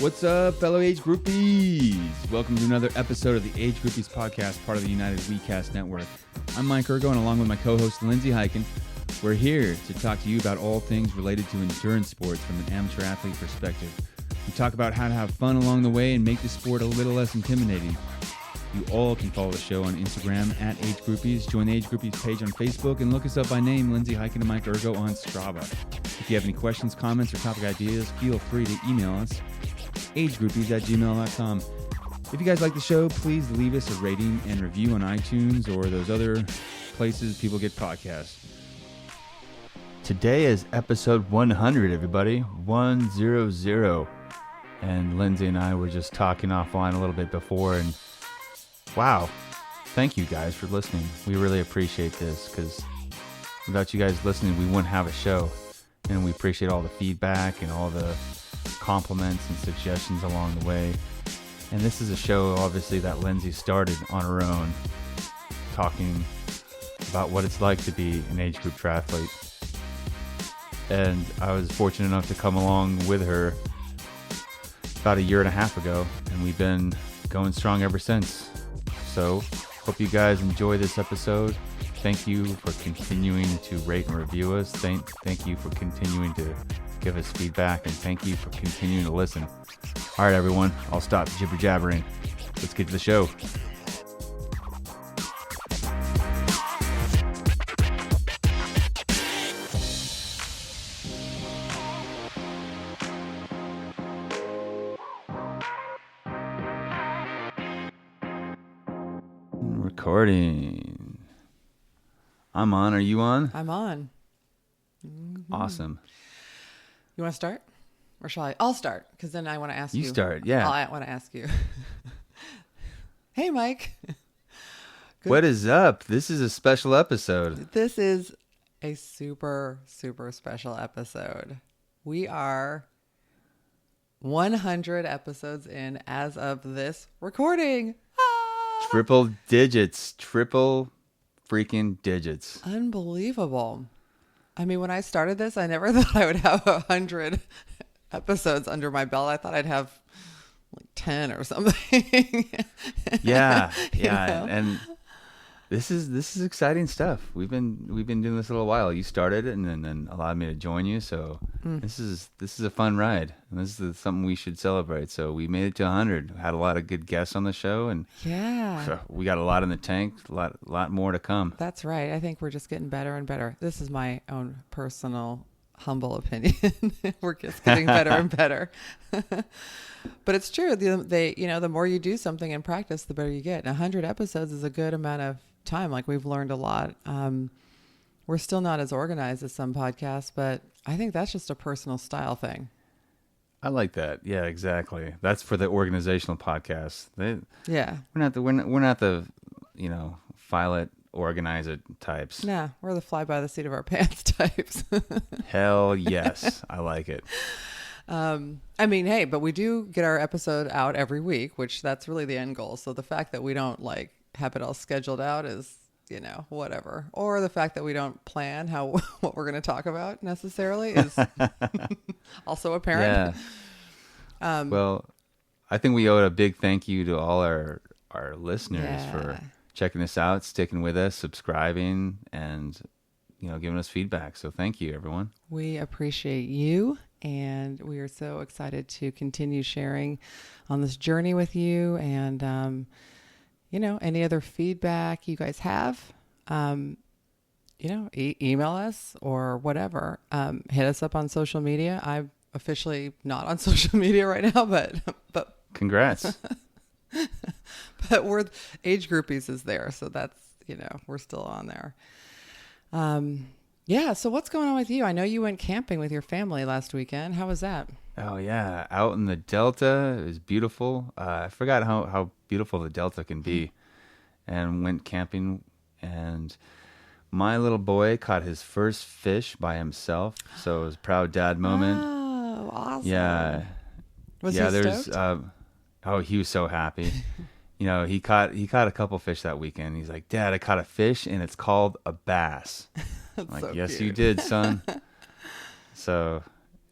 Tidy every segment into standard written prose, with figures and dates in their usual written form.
What's up, fellow Age Groupies? Welcome to another episode of the Age Groupies Podcast, part of the United WeCast Network. I'm Mike Ergo, and along with my co-host Lindsay Hiken, we're here to talk to you about all things related to endurance sports from an amateur athlete perspective. We talk about how to have fun along the way and make the sport a little less intimidating. You all can follow the show on Instagram at Age Groupies, join the Age Groupies page on Facebook, and look us up by name, Lindsay Hiken and Mike Ergo on Strava. If you have any questions, comments, or topic ideas, feel free to email us, agegroupies@gmail.com. If you guys like the show, please leave us a rating and review on iTunes or those other places people get podcasts. Today is episode 100, everybody. 100. And Lindsay and I were just talking offline a little bit before, and wow, thank you guys for listening. We really appreciate this, because without you guys listening, we wouldn't have a show. And we appreciate all the feedback and all the compliments and suggestions along the way. And this is a show, obviously, that Lindsay started on her own, talking about what it's like to be an age group triathlete. And I was fortunate enough to come along with her about a year and a half ago, and we've been going strong ever since. So, hope you guys enjoy this episode. Thank you for continuing to rate and review us. Thank you for continuing to give us feedback, and thank you for continuing to listen. All right, everyone, I'll stop jibber jabbering. Let's get to the show. Recording. I'm on. Are you on? I'm on. Mm-hmm. Awesome. You want to start? Or shall I? I'll start, because then I want to ask you. You start, yeah. I want to ask you. Hey, Mike. What is up? This is a special episode. This is a super, super special episode. We are 100 episodes in as of this recording. Triple freaking digits. Unbelievable. I mean, when I started this, I never thought I would have 100 episodes under my belt. I thought I'd have like 10 or something. Yeah. You know? And this is exciting stuff. We've been doing this a little while. You started it and then allowed me to join you. So this is a fun ride, and this is something we should celebrate. So we made it to 100. Had a lot of good guests on the show, and yeah, we got a lot in the tank. A lot more to come. That's right. I think we're just getting better and better. This is my own personal humble opinion. We're just getting better and better. But it's true. The more you do something in practice, the better you get. 100 episodes is a good amount of time. Like, we've learned a lot. We're still not as organized as some podcasts, but I think that's just a personal style thing. I like that. Yeah, exactly. That's for the organizational podcasts. Yeah. We're not the file it, organize it types. Nah, we're the fly by the seat of our pants types. Hell yes. I like it. I mean, hey, but we do get our episode out every week, which that's really the end goal. So the fact that we don't have it all scheduled out is, whatever. Or the fact that we don't plan what we're going to talk about necessarily is also apparent. Yeah. Well, I think we owe a big thank you to all our listeners for checking us out, sticking with us, subscribing, and giving us feedback. So thank you, everyone. We appreciate you, and we are so excited to continue sharing on this journey with you. And any other feedback you guys have, email us or whatever. Hit us up on social media. I'm officially not on social media right now, but congrats. But we're Age Groupies is there, so that's we're still on there. Yeah. So what's going on with you? I know you went camping with your family last weekend. How was that? Oh yeah, out in the Delta. It was beautiful. I forgot how beautiful the Delta can be, and went camping. And my little boy caught his first fish by himself, so it was a proud dad moment. Oh, awesome! Yeah, was he stoked? He was so happy. He caught a couple fish that weekend. He's like, Dad, I caught a fish, and it's called a bass. I'm like, so yes, cute. you did, son. So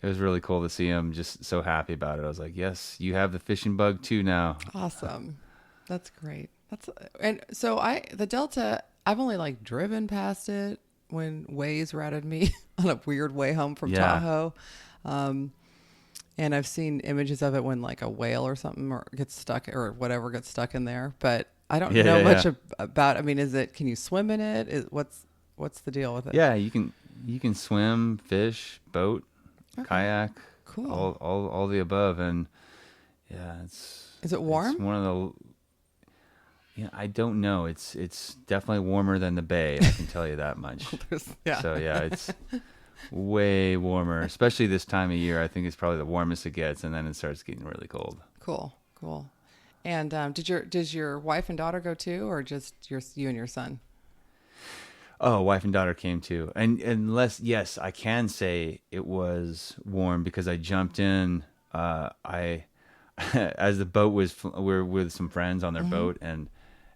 It was really cool to see him just so happy about it. I was like, yes, you have the fishing bug too now. Awesome. That's great. The Delta, I've only like driven past it when Waze routed me on a weird way home from Tahoe. And I've seen images of it when like a whale or something or gets stuck or whatever gets stuck in there. But I don't know much about, I mean, can you swim in it? What's the deal with it? Yeah, you can swim, fish, boat, kayak, cool. all the above. And yeah, is it warm? It's one of the, I don't know. It's definitely warmer than the bay. I can tell you that much. So yeah, it's way warmer, especially this time of year. I think it's probably the warmest it gets, and then it starts getting really cold. Cool. And did your wife and daughter go too, or just you and your son? Oh, wife and daughter came too. And unless, yes, I can say it was warm because I jumped in. As the boat was, we were with some friends on their boat, and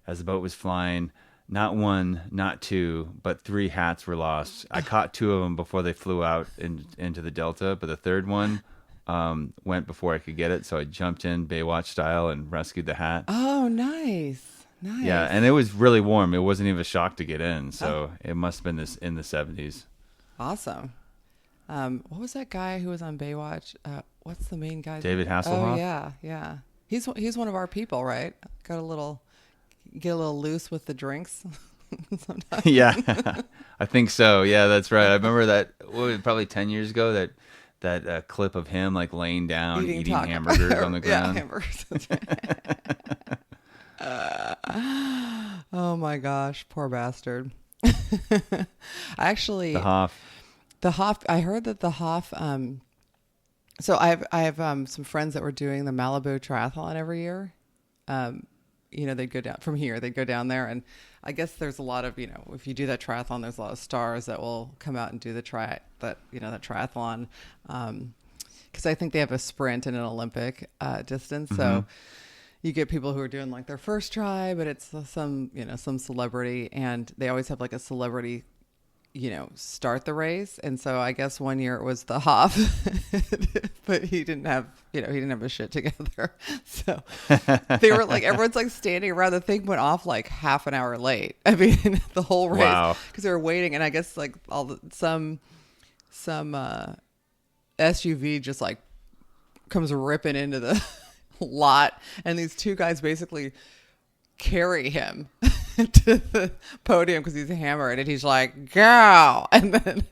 as the boat was flying, not one, not two, but 3 hats were lost. I caught 2 of them before they flew out into the Delta, but the third one went before I could get it. So I jumped in Baywatch style and rescued the hat. Oh, nice. Yeah, and it was really warm. It wasn't even a shock to get in, so it must have been in the 70s. Awesome. What was that guy who was on Baywatch? What's the main guy? David Hasselhoff? Oh, yeah. He's one of our people, right? Get a little loose with the drinks sometimes. Yeah, I think so. Yeah, that's right. I remember that probably 10 years ago that clip of him like laying down eating hamburgers on the ground. Yeah, hamburgers. That's right. Oh my gosh, poor bastard. Actually, the Hoff. I heard that the Hoff. So I have some friends that were doing the Malibu triathlon every year. They'd go down from here. They'd go down there, and I guess there's a lot of if you do that triathlon, there's a lot of stars that will come out and do that triathlon. Because I think they have a sprint and an Olympic distance, so. You get people who are doing like their first try, but it's some celebrity, and they always have like a celebrity, start the race. And so I guess one year it was the Hoff, but he didn't have his shit together. So they were like, everyone's like standing around. The thing went off like half an hour late. I mean, the whole race, because they were waiting. And I guess like some SUV just like comes ripping into the lot, and these 2 guys basically carry him to the podium because he's hammered, and he's like, go, and then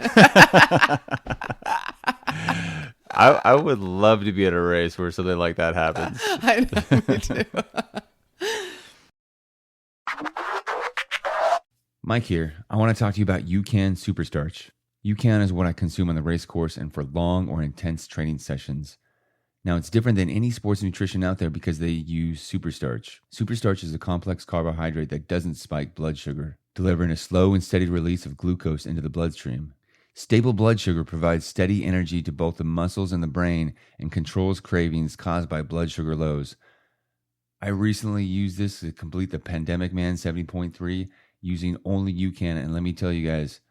I would love to be at a race where something like that happens. I know, me too. Mike here. I want to talk to you about UCAN Superstarch. UCAN is what I consume on the race course and for long or intense training sessions. Now, it's different than any sports nutrition out there because they use superstarch. Superstarch is a complex carbohydrate that doesn't spike blood sugar, delivering a slow and steady release of glucose into the bloodstream. Stable blood sugar provides steady energy to both the muscles and the brain and controls cravings caused by blood sugar lows. I recently used this to complete the Pandemic Man 70.3 using only UCAN, and let me tell you guys,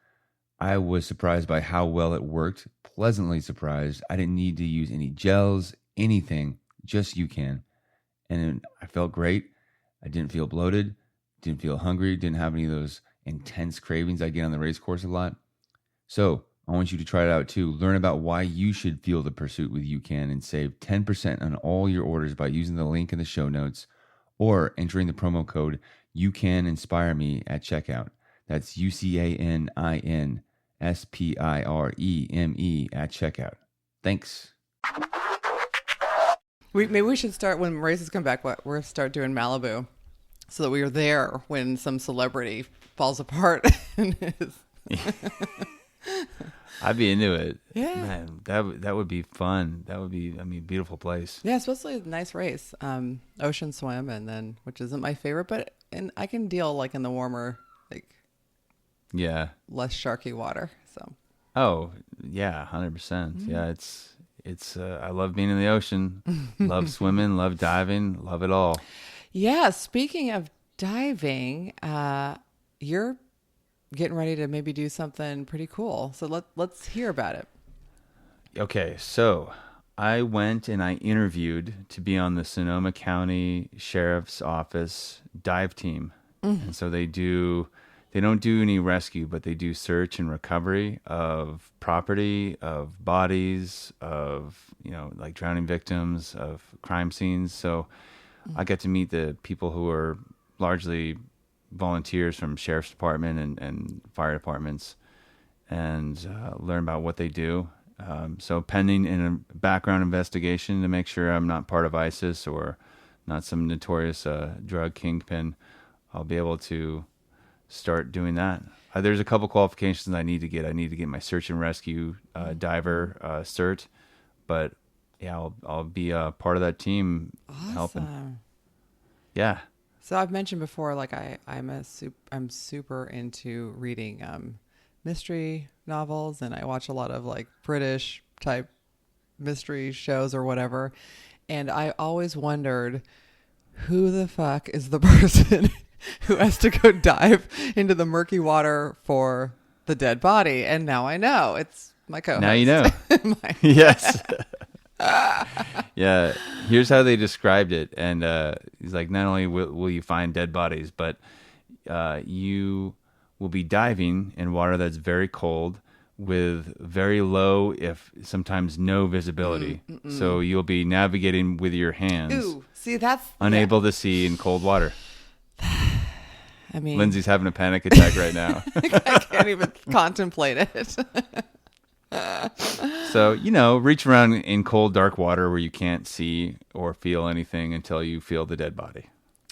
I was surprised by how well it worked, pleasantly surprised. I didn't need to use any gels, anything, just UCAN. And I felt great. I didn't feel bloated, didn't feel hungry, didn't have any of those intense cravings I get on the race course a lot. So I want you to try it out too. Learn about why you should feel the pursuit with UCAN and save 10% on all your orders by using the link in the show notes or entering the promo code UCANInspireMe at checkout. That's UCANINSPIREME at checkout. Thanks. Maybe we should start when races come back. We'll start doing Malibu, so that we are there when some celebrity falls apart. I'd be into it. Yeah, man, that would be fun. That would be, beautiful place. Yeah, it's supposed to be a nice race. Ocean swim, and then which isn't my favorite, and I can deal like in the warmer, like less sharky water. So. Oh yeah, 100%. Yeah, it's. I love being in the ocean, love swimming, love diving, love it all. Yeah. Speaking of diving, you're getting ready to maybe do something pretty cool. So let's hear about it. Okay, so I went and I interviewed to be on the Sonoma County Sheriff's Office dive team. And so they don't do any rescue, but they do search and recovery of property, of bodies, of, like drowning victims, of crime scenes. So I get to meet the people who are largely volunteers from sheriff's department and fire departments and learn about what they do. So pending in a background investigation to make sure I'm not part of ISIS or not some notorious drug kingpin, I'll be able to start doing that. There's a couple qualifications I need to get. I need to get my search and rescue diver cert, but yeah, I'll be a part of that team helping. Yeah. So I've mentioned before, like I'm super into reading mystery novels, and I watch a lot of like British type mystery shows or whatever. And I always wondered, who the fuck is the person who has to go dive into the murky water for the dead body? And now I know. It's my co-host. Now you know. Yes. Yeah. Here's how they described it. And he's like, not only will you find dead bodies, but you will be diving in water that's very cold with very low, if sometimes no visibility. So you'll be navigating with your hands. Ooh, see, that's unable to see in cold water. I mean, Lindsay's having a panic attack right now. I can't even contemplate it. So, reach around in cold, dark water where you can't see or feel anything until you feel the dead body.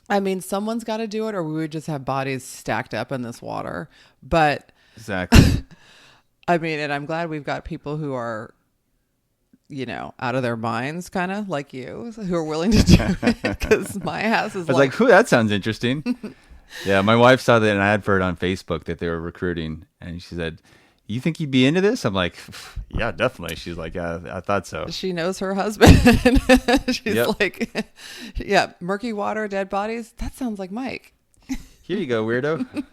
I mean, someone's got to do it, or we would just have bodies stacked up in this water. But exactly. I mean, and I'm glad we've got people who are, out of their minds, kind of like you, who are willing to do it. Because my ass is I was like, that sounds interesting. Yeah, my wife saw that an ad for it on Facebook that they were recruiting, and she said, "You think you'd be into this?" I'm like, "Yeah, definitely." She's like, "Yeah, I thought so." She knows her husband. She's Yep. like, "Yeah, murky water, dead bodies. That sounds like Mike." Here you go, weirdo.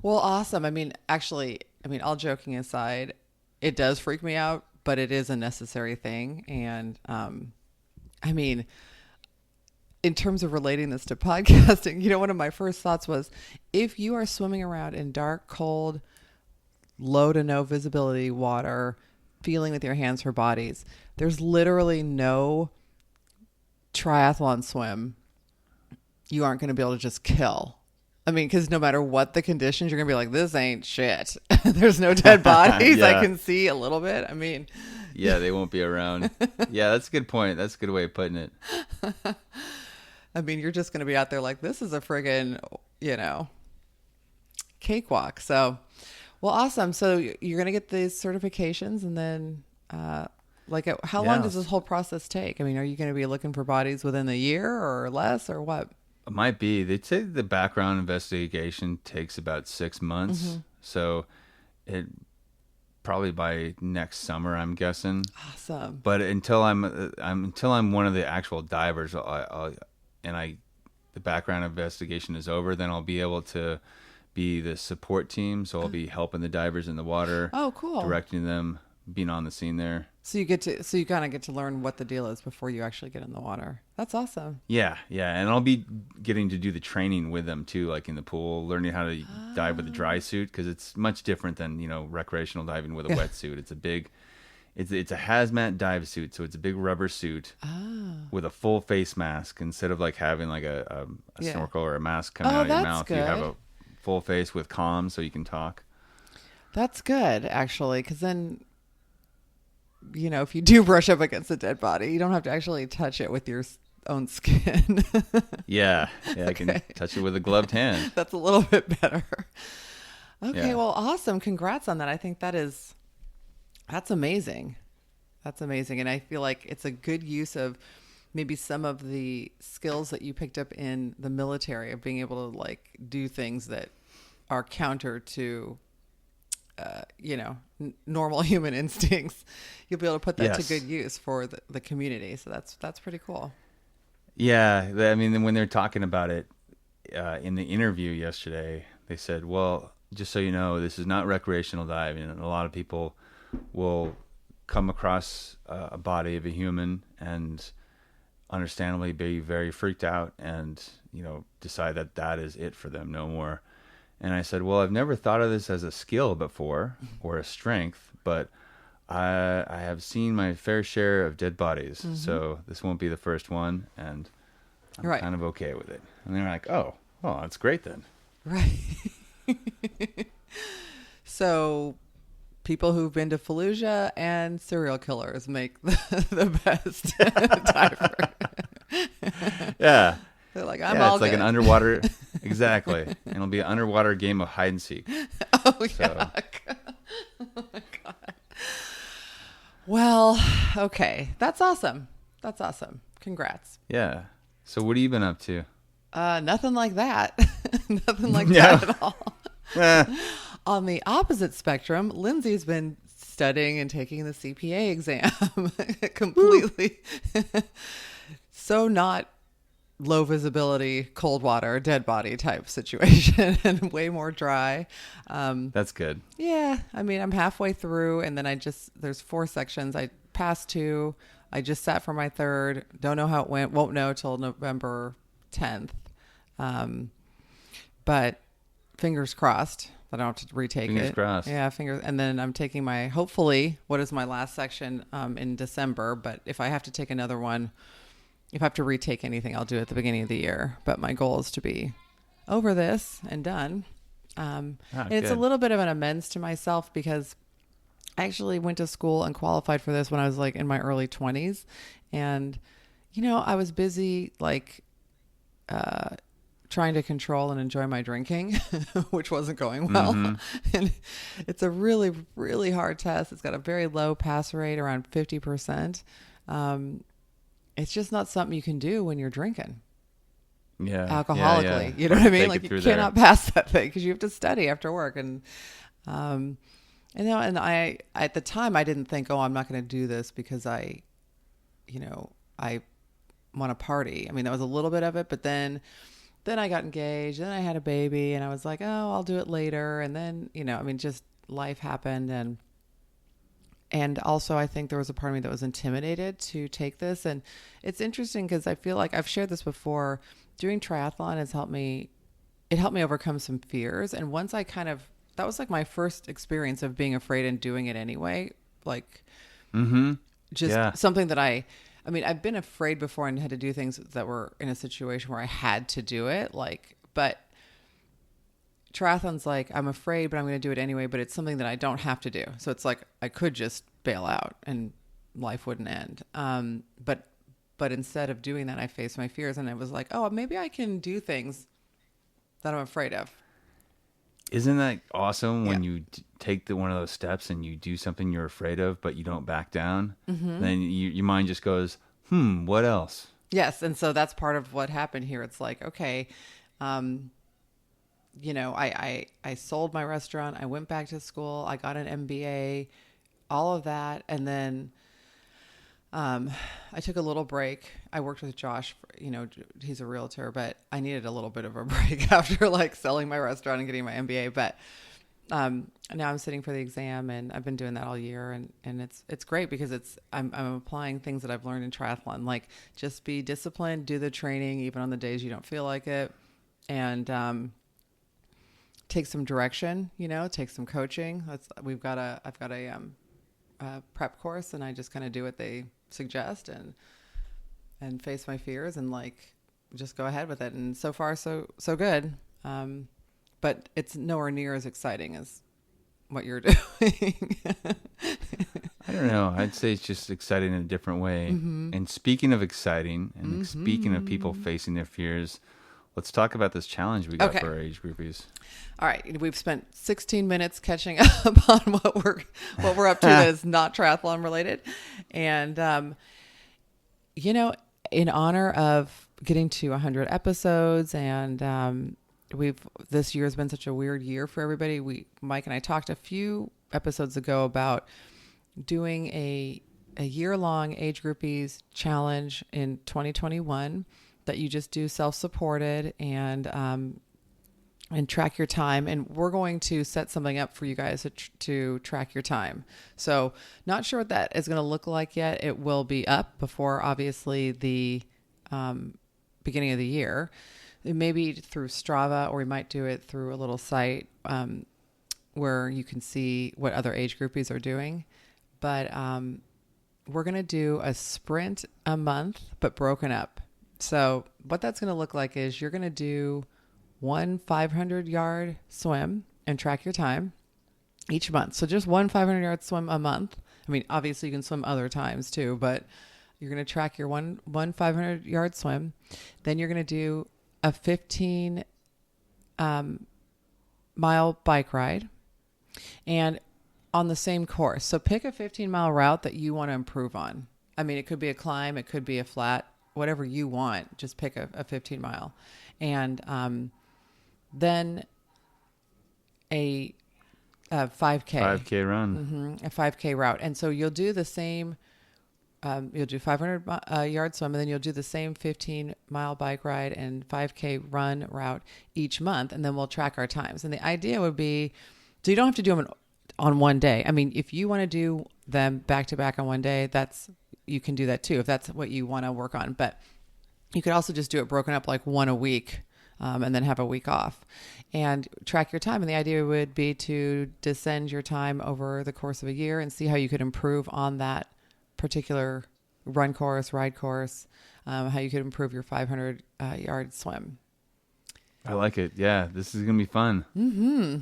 Well, awesome. I mean, actually, all joking aside, it does freak me out, but it is a necessary thing. And in terms of relating this to podcasting, one of my first thoughts was, if you are swimming around in dark, cold, low to no visibility water, feeling with your hands for bodies, there's literally no triathlon swim you aren't going to be able to just kill. I mean, because no matter what the conditions, you're going to be like, this ain't shit. There's no dead bodies. Yeah. I can see a little bit. I mean, yeah, they won't be around. Yeah, that's a good point. That's a good way of putting it. I mean, you're just going to be out there like, this is a friggin', cakewalk. So, well, awesome. So you're going to get these certifications, and then, how long does this whole process take? I mean, are you going to be looking for bodies within a year or less, or what? It might be. They'd say the background investigation takes about 6 months. Mm-hmm. So it probably by next summer, I'm guessing. Awesome. But until I'm one of the actual divers, the background investigation is over, then I'll be able to be the support team. So I'll be helping the divers in the water. Oh, cool. Directing them, being on the scene there. So you kind of get to learn what the deal is before you actually get in the water. That's awesome. Yeah. And I'll be getting to do the training with them too, like in the pool, learning how to dive with a dry suit, because it's much different than, recreational diving with a wetsuit. It's a hazmat dive suit, so it's a big rubber suit with a full face mask instead of like having like a snorkel or a mask coming out of your mouth. Good. You have a full face with comms so you can talk. That's good, actually, because then, if you do brush up against a dead body, you don't have to actually touch it with your own skin. Yeah, I can touch it with a gloved hand. That's a little bit better. Okay, Yeah. well, awesome. Congrats on that. I think that's amazing. That's amazing. And I feel like it's a good use of maybe some of the skills that you picked up in the military of being able to like do things that are counter to normal human instincts. You'll be able to put that to good use for the community. So that's pretty cool. Yeah. I mean, when they're talking about it in the interview yesterday, they said, well, just so you know, this is not recreational diving. And a lot of people will come across a body of a human and understandably be very freaked out and, decide that that is it for them, no more. And I said, well, I've never thought of this as a skill before or a strength, but I have seen my fair share of dead bodies. Mm-hmm. So this won't be the first one. And I'm kind of okay with it. And they're like, oh, well, that's great then. Right. So people who've been to Fallujah and serial killers make the best diver. Yeah. They're like, I'm all it's like good. An underwater, exactly. And it'll be an underwater game of hide and seek. Oh, yuck. Oh, my God. Well, okay. That's awesome. That's awesome. Congrats. Yeah. So what have you been up to? Nothing like that. Nothing like that at all. On the opposite spectrum, Lindsay's been studying and taking the CPA exam. Completely. So not low visibility, cold water, dead body type situation, and way more dry. That's good. Yeah. I mean, I'm halfway through, and then there's 4 sections. I passed 2. I just sat for my 3rd. Don't know how it went. Won't know till November 10th. But fingers crossed that I don't have to retake it. Fingers crossed. Yeah, fingers. And then I'm taking hopefully, what is my last section in December. But if I have to take another one, if I have to retake anything, I'll do it at the beginning of the year. But my goal is to be over this and done. And it's a little bit of an amends to myself because I actually went to school and qualified for this when I was like in my early 20s. And, I was busy trying to control and enjoy my drinking, which wasn't going well. Mm-hmm. And it's a really, really hard test. It's got a very low pass rate, around 50%. It's just not something you can do when you're drinking. Yeah. Alcoholically. Yeah. You know what I mean? Like you cannot pass that thing because you have to study after work. And I, at the time I didn't think, I'm not going to do this because I want to party. I mean, that was a little bit of it, but then I got engaged, then I had a baby and I was like, I'll do it later. And then, just life happened. And also I think there was a part of me that was intimidated to take this. And it's interesting because I feel like I've shared this before. Doing triathlon has helped me overcome some fears. And once that was like my first experience of being afraid and doing it anyway. Like something that I've been afraid before and had to do things that were in a situation where I had to do it. But triathlon's like, I'm afraid, but I'm going to do it anyway. But it's something that I don't have to do. So it's like, I could just bail out and life wouldn't end. But instead of doing that, I faced my fears and it was like, maybe I can do things that I'm afraid of. Isn't that awesome when you take one of those steps and you do something you're afraid of, but you don't back down? Mm-hmm. Then your mind just goes, what else? Yes. And so that's part of what happened here. It's like, okay, I sold my restaurant. I went back to school. I got an MBA, all of that. And then I took a little break. I worked with Josh, he's a realtor, but I needed a little bit of a break after selling my restaurant and getting my MBA. But now I'm sitting for the exam and I've been doing that all year. And it's great because I'm applying things that I've learned in triathlon, like just be disciplined, do the training, even on the days you don't feel like it. And, take some direction, take some coaching. I've got a prep course and I just kind of do what they suggest and face my fears and just go ahead with it. And so far, so good. But it's nowhere near as exciting as what you're doing. I don't know. I'd say it's just exciting in a different way. Mm-hmm. And speaking of exciting and speaking of people facing their fears, let's talk about this challenge we got for our age groupies. All right. We've spent 16 minutes catching up on what we're up to that is not triathlon related. And, in honor of getting to 100 episodes and, this year has been such a weird year for everybody. Mike and I talked a few episodes ago about doing a year-long Age Groupies challenge in 2021 that you just do self-supported. And and track your time. And we're going to set something up for you guys to track your time. So not sure what that is going to look like yet. It will be up before obviously the beginning of the year. It may be through Strava, or we might do it through a little site where you can see what other age groupies are doing. But we're going to do a sprint a month, but broken up. So what that's going to look like is you're going to do one 500-yard swim and track your time each month. So just one 500-yard swim a month. I mean, obviously you can swim other times too, but you're going to track your one 500-yard swim. Then you're going to do a 15 mile bike ride, and on the same course. So pick a 15-mile route that you want to improve on. I mean, it could be a climb, it could be a flat, whatever you want. Just pick a 15-mile. And then a 5K. 5K run. A 5K route. And so you'll do the same, you'll do 500-yard swim, and then you'll do the same 15-mile bike ride and 5K run route each month, and then we'll track our times. And the idea would be, so you don't have to do them on one day. I mean, if you want to do them back to back on one day, you can do that too, if that's what you want to work on. But you could also just do it broken up, like one a week, and then have a week off and track your time. And the idea would be to descend your time over the course of a year and see how you could improve on that particular run course, ride course, how you could improve your 500-yard swim. I like it. Yeah, this is going to be fun. Mm-hmm.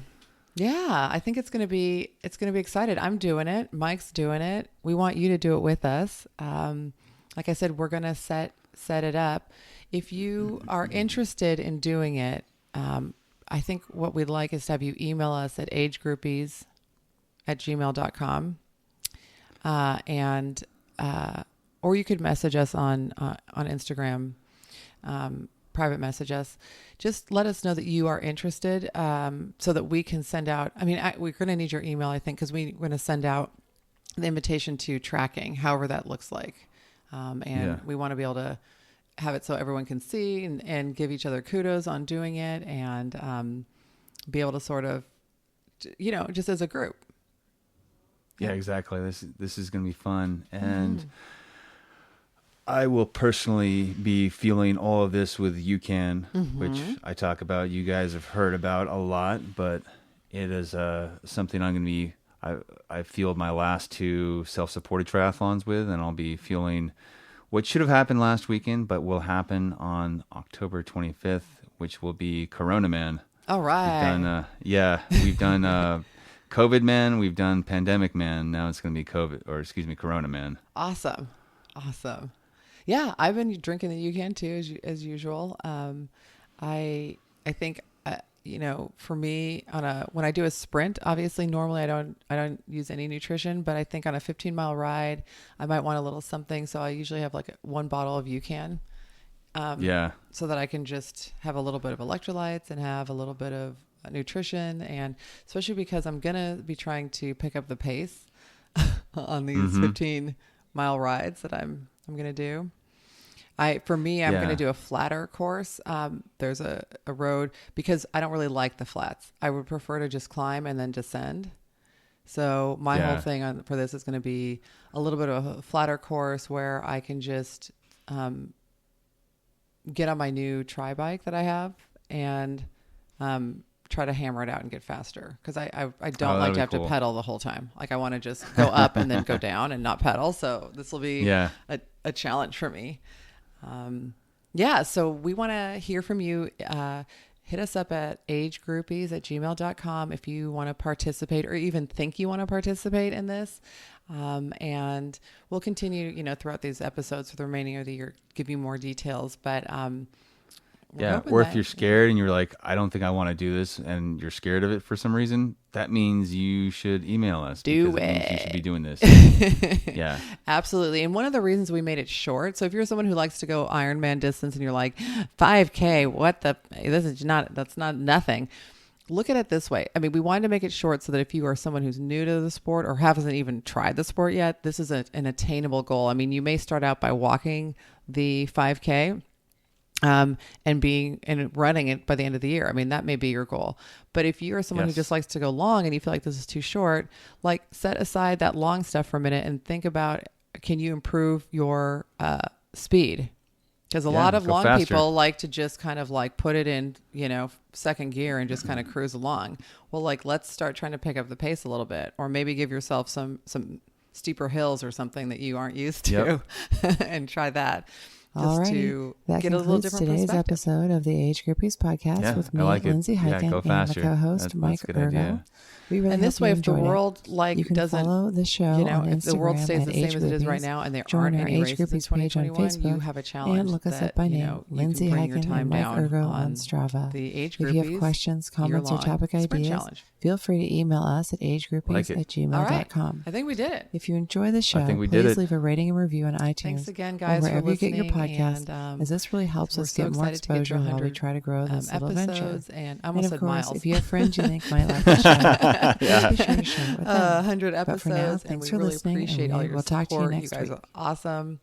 Yeah, I think it's going to be excited. I'm doing it. Mike's doing it. We want you to do it with us. Like I said, we're going to set it up. If you are interested in doing it, I think what we'd like is to have you email us at agegroupies@gmail.com. Or you could message us on Instagram, private message us. Just let us know that you are interested, so that we can send out, we're going to need your email, I think, because we're going to send out the invitation to tracking, however that looks like. We want to be able to have it so everyone can see and give each other kudos on doing it, and be able to sort of, just as a group. Yeah, exactly. This is going to be fun. And I will personally be feeling all of this with UCAN, which I talk about. You guys have heard about a lot, but it is something I'm going to be, I fueled my last 2 self-supported triathlons with, and I'll be fueling what should have happened last weekend, but will happen on October 25th, which will be Corona Man. All right. We've done COVID Man, we've done Pandemic Man. Now it's going to be Corona Man. Awesome. Yeah, I've been drinking the UCAN too, as usual. I think for me when I do a sprint, obviously normally I don't use any nutrition, but I think on a 15-mile ride I might want a little something, so I usually have like 1 bottle of UCAN. So that I can just have a little bit of electrolytes and have a little bit of nutrition, and especially because I'm gonna be trying to pick up the pace on these 15-mile rides that I'm gonna do. I'm going to do a flatter course. There's a road, because I don't really like the flats. I would prefer to just climb and then descend. So my whole thing for this is going to be a little bit of a flatter course where I can just get on my new tri bike that I have and try to hammer it out and get faster. Because I don't like to have to pedal the whole time. Like I want to just go up and then go down and not pedal. So this will be a challenge for me. So we want to hear from you. Hit us up at agegroupies@gmail.com if you want to participate or even think you want to participate in this. And we'll continue, throughout these episodes for the remaining of the year, give you more details, but, or if you're scared and you're like, I don't think I want to do this, and you're scared of it for some reason, that means you should email us. It means you should be doing this. Yeah, absolutely. And one of the reasons we made it short. So if you're someone who likes to go Ironman distance and you're like 5K, that's not nothing. Look at it this way. I mean, we wanted to make it short so that if you are someone who's new to the sport or hasn't even tried the sport yet, this is an attainable goal. I mean, you may start out by walking the 5K. and running it by the end of the year. I mean, that may be your goal. But if you're someone who just likes to go long and you feel like this is too short, like set aside that long stuff for a minute and think about, can you improve your speed? Because a lot of long people like to just kind of like put it in, second gear and just kind of cruise along. Well, like, let's start trying to pick up the pace a little bit, or maybe give yourself some steeper hills or something that you aren't used to and try that. Just to that get a little different today's episode of the Age Groupies Podcast with me, Lindsay, Hiken, and my co-host, Mike Ergo. We really and this way, if the world you can doesn't follow the show on if the world stays the same Age as it is right now, and there join aren't our any Age races in Groupies page on 2021, Facebook, you have a challenge. And look us up by name, Lindsay, Hiken, and Mike Ergo on Strava. The Age If you have questions, comments, or topic ideas, feel free to email us at agegroupies@gmail.com. I think we did it. If you enjoy the show, please leave a rating and review on iTunes. Thanks again, guys, or wherever for you get your listening, podcast, as this really helps us get more exposure while we try to grow this little venture. And I almost said miles. If you have friends you think might like the show, please be sure to share it with them. 100 episodes. But for now, thanks for listening, appreciate all your we'll talk to you next week. You guys week. are awesome.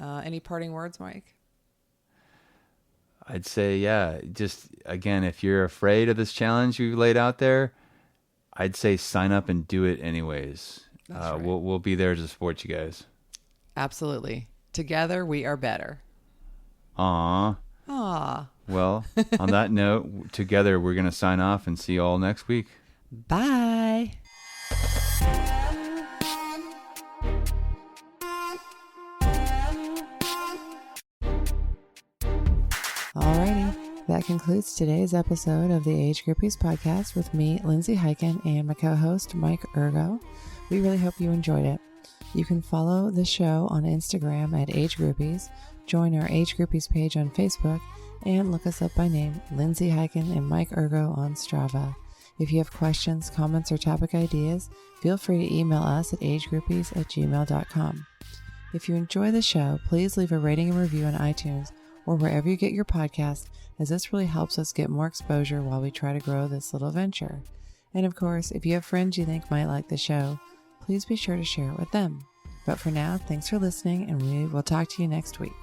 Any parting words, Mike? I'd say, just again, if you're afraid of this challenge you laid out there, I'd say sign up and do it anyways. Right. We'll be there to support you guys. Absolutely. Together we are better. Aww. Well, on that note, together we're going to sign off and see you all next week. Bye. Alrighty, that concludes today's episode of the Age Groupies Podcast with me, Lindsay Hiken, and my co-host, Mike Ergo. We really hope you enjoyed it. You can follow the show on Instagram at Age Groupies, join our Age Groupies page on Facebook, and look us up by name, Lindsay Hiken and Mike Ergo on Strava. If you have questions, comments, or topic ideas, feel free to email us at agegroupies@gmail.com. If you enjoy the show, please leave a rating and review on iTunes or wherever you get your podcast, as this really helps us get more exposure while we try to grow this little venture. And of course, if you have friends you think might like the show, please be sure to share it with them. But for now, thanks for listening, and we will talk to you next week.